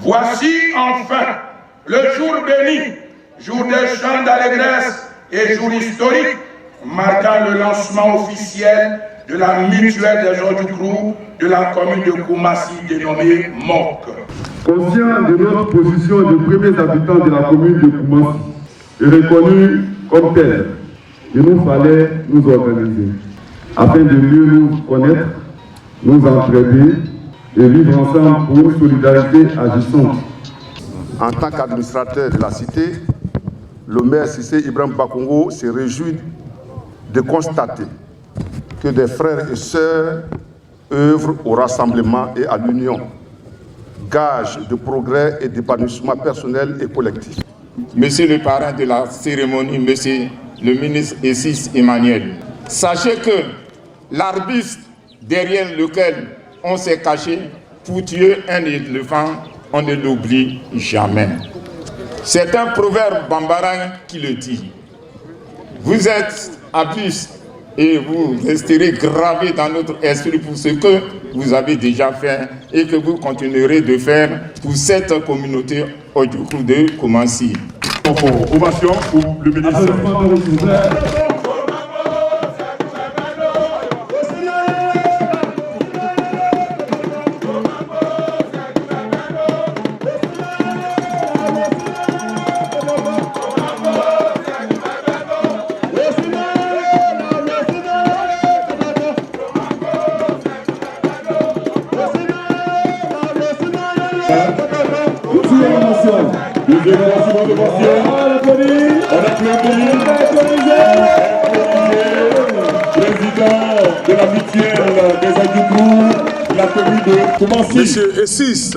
Voici enfin le jour béni, jour de chants d'allégresse et jour historique, marquant le lancement officiel de la mutuelle des Odjukrou de la commune de Koumassi dénommée MOC. Conscient de notre position de premiers habitants de la commune de Koumassi et reconnus comme tels, il nous fallait nous organiser afin de mieux nous connaître, nous entraider et vivre ensemble pour une solidarité agissante. En tant qu'administrateur de la cité, le maire Cissé Ibrahim Bakongo se réjouit de constater que des frères et sœurs œuvrent au rassemblement et à l'union, gage de progrès et d'épanouissement personnel et collectif. Monsieur le parrain de la cérémonie, monsieur le ministre Essis Emmanuel, sachez que l'arbuste derrière lequel on s'est caché pour tuer un éléphant, on ne l'oublie jamais. C'est un proverbe bambara qui le dit. Vous êtes arbuste et vous resterez gravé dans notre esprit pour ce que vous avez déjà fait et que vous continuerez de faire pour cette communauté Odjukrou de Koumassi. Ovation pour le ministre. Président de la mutuelle des Odjukrou, la commune de Koumassi. Monsieur Essis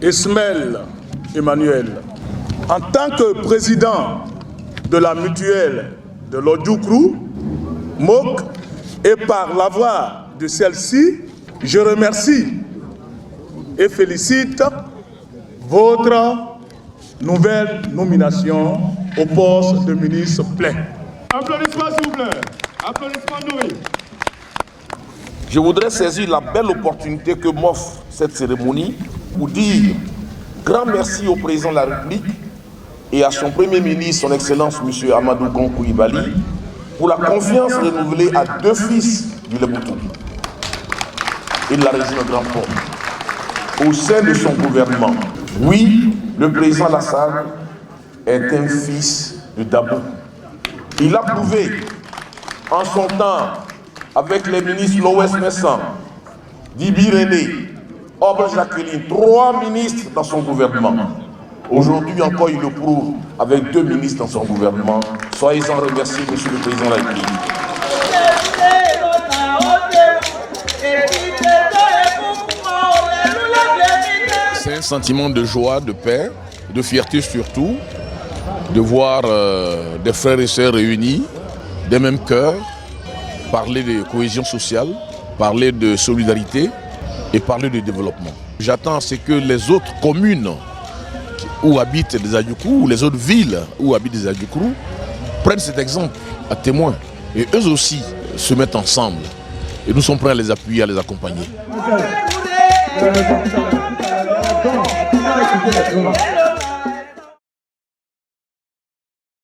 Ismaël Emmanuel, en tant que président de la mutuelle de l'Odjukrou, MOC, et par la voix de celle-ci, je remercie et félicite votre nouvelle nomination au poste de ministre plein. Applaudissements s'il vous plaît. Applaudissements nourris. Je voudrais saisir la belle opportunité que m'offre cette cérémonie pour dire grand merci au président de la République et à son Premier ministre, son Excellence M. Amadou Gon Coulibaly, pour la confiance renouvelée à deux fils du Léboutou et de la région de Grand Port au sein de son gouvernement. Oui, le président Lassane est un fils de Dabo. Il a prouvé en son temps avec les ministres Loès Messan, Dibi René, Obre Jacqueline, 3 ministres dans son gouvernement. Aujourd'hui encore, il le prouve avec 2 ministres dans son gouvernement. Soyez-en remerciés, Monsieur le Président de la République. C'est un sentiment de joie, de paix, de fierté surtout, de voir des frères et sœurs réunis, des mêmes cœurs, parler de cohésion sociale, parler de solidarité et parler de développement. J'attends ce que les autres communes où habitent les Odjukrou, ou les autres villes où habitent les Odjukrou, prennent cet exemple à témoin. Et eux aussi se mettent ensemble. Et nous sommes prêts à les appuyer, à les accompagner.